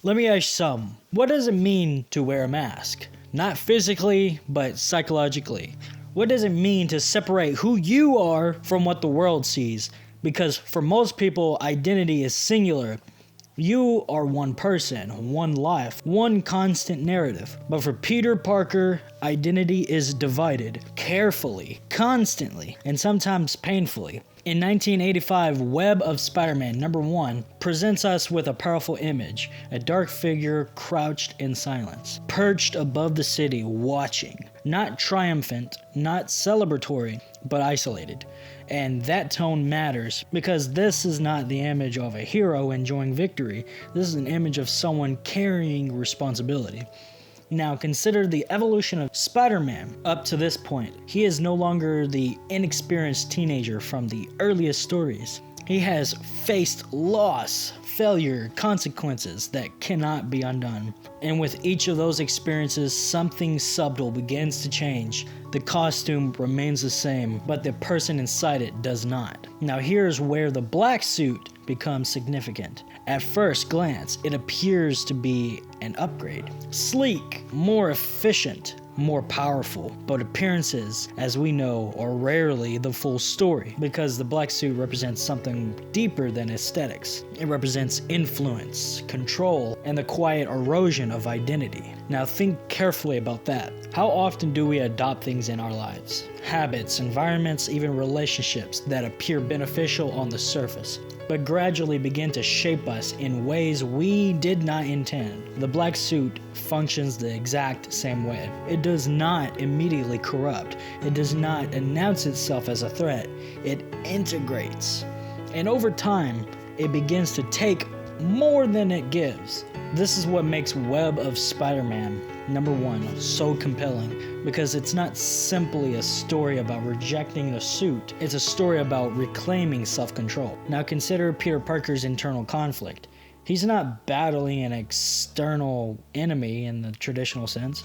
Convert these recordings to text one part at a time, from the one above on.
Let me ask some. What does it mean to wear a mask? Not physically, but psychologically. What does it mean to separate who you are from what the world sees? Because for most people, identity is singular. You are one person, one life, one constant narrative. But for Peter Parker, identity is divided, carefully, constantly, and sometimes painfully. In 1985, Web of Spider-Man #1 presents us with a powerful image, a dark figure crouched in silence, perched above the city, watching. Not triumphant, not celebratory, but isolated. And that tone matters because this is not the image of a hero enjoying victory. This is an image of someone carrying responsibility. Now consider the evolution of Spider-Man up to this point. He is no longer the inexperienced teenager from the earliest stories. He has faced loss, failure, consequences that cannot be undone. And with each of those experiences, something subtle begins to change. The costume remains the same, but the person inside it does not. Now here's where the black suit becomes significant. At first glance, it appears to be an upgrade. Sleek, more efficient, more powerful, but appearances, as we know, are rarely the full story because the black suit represents something deeper than aesthetics. It represents influence, control, and the quiet erosion of identity. Now think carefully about that. How often do we adopt things in our lives? Habits, environments, even relationships that appear beneficial on the surface, but gradually begin to shape us in ways we did not intend. The black suit functions the exact same way. It does not immediately corrupt. It does not announce itself as a threat. It integrates. And over time, it begins to take more than it gives. This is what makes Web of Spider-Man #1 so compelling, because it's not simply a story about rejecting the suit, it's a story about reclaiming self-control. Now consider Peter Parker's internal conflict. He's not battling an external enemy in the traditional sense.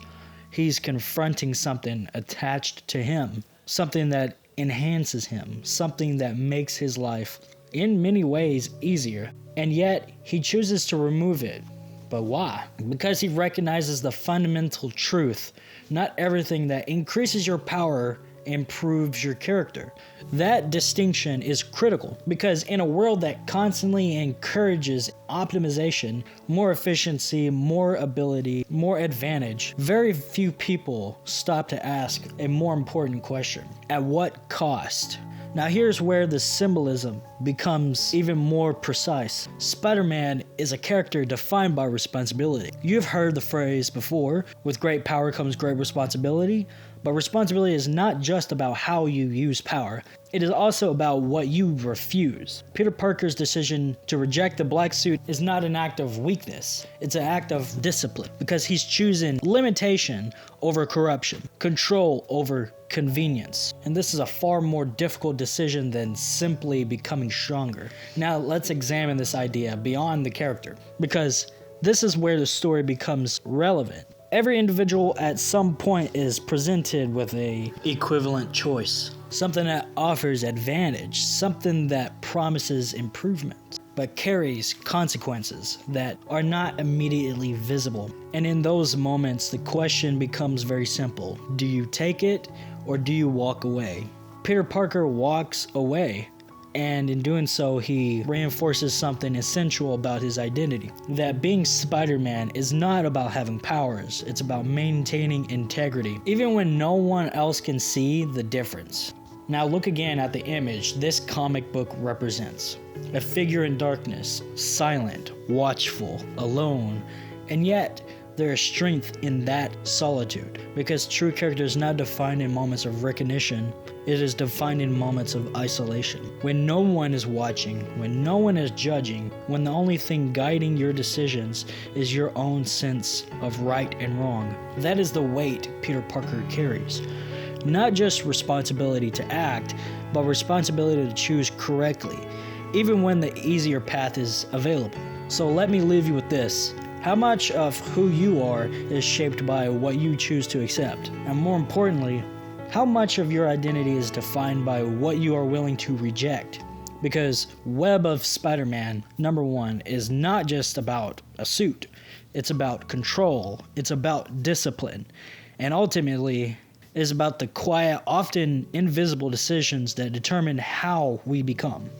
He's confronting something attached to him, something that enhances him, something that makes his life in many ways easier, and yet he chooses to remove it. But why? Because he recognizes the fundamental truth. Not everything that increases your power improves your character. That distinction is critical because in a world that constantly encourages optimization, more efficiency, more ability, more advantage, very few people stop to ask a more important question. At what cost? Now here's where the symbolism becomes even more precise. Spider-Man is a character defined by responsibility. You've heard the phrase before, with great power comes great responsibility, but responsibility is not just about how you use power. It is also about what you refuse. Peter Parker's decision to reject the black suit is not an act of weakness. It's an act of discipline because he's choosing limitation over corruption, control over convenience. And this is a far more difficult decision than simply becoming stronger. Now let's examine this idea beyond the character, because this is where the story becomes relevant. Every individual at some point is presented with a equivalent choice, something that offers advantage, something that promises improvement, but carries consequences that are not immediately visible. And in those moments, the question becomes very simple. Do you take it or do you walk away? Peter Parker walks away. And in doing so, he reinforces something essential about his identity. That being Spider-Man is not about having powers, it's about maintaining integrity, even when no one else can see the difference. Now look again at the image this comic book represents. A figure in darkness, silent, watchful, alone, and yet there is strength in that solitude, because true character is not defined in moments of recognition, it is defined in moments of isolation. When no one is watching, when no one is judging, when the only thing guiding your decisions is your own sense of right and wrong. That is the weight Peter Parker carries. Not just responsibility to act, but responsibility to choose correctly, even when the easier path is available. So let me leave you with this. How much of who you are is shaped by what you choose to accept? And more importantly, how much of your identity is defined by what you are willing to reject? Because Web of Spider-Man, number one, is not just about a suit. It's about control. It's about discipline. And ultimately, it's about the quiet, often invisible decisions that determine how we become.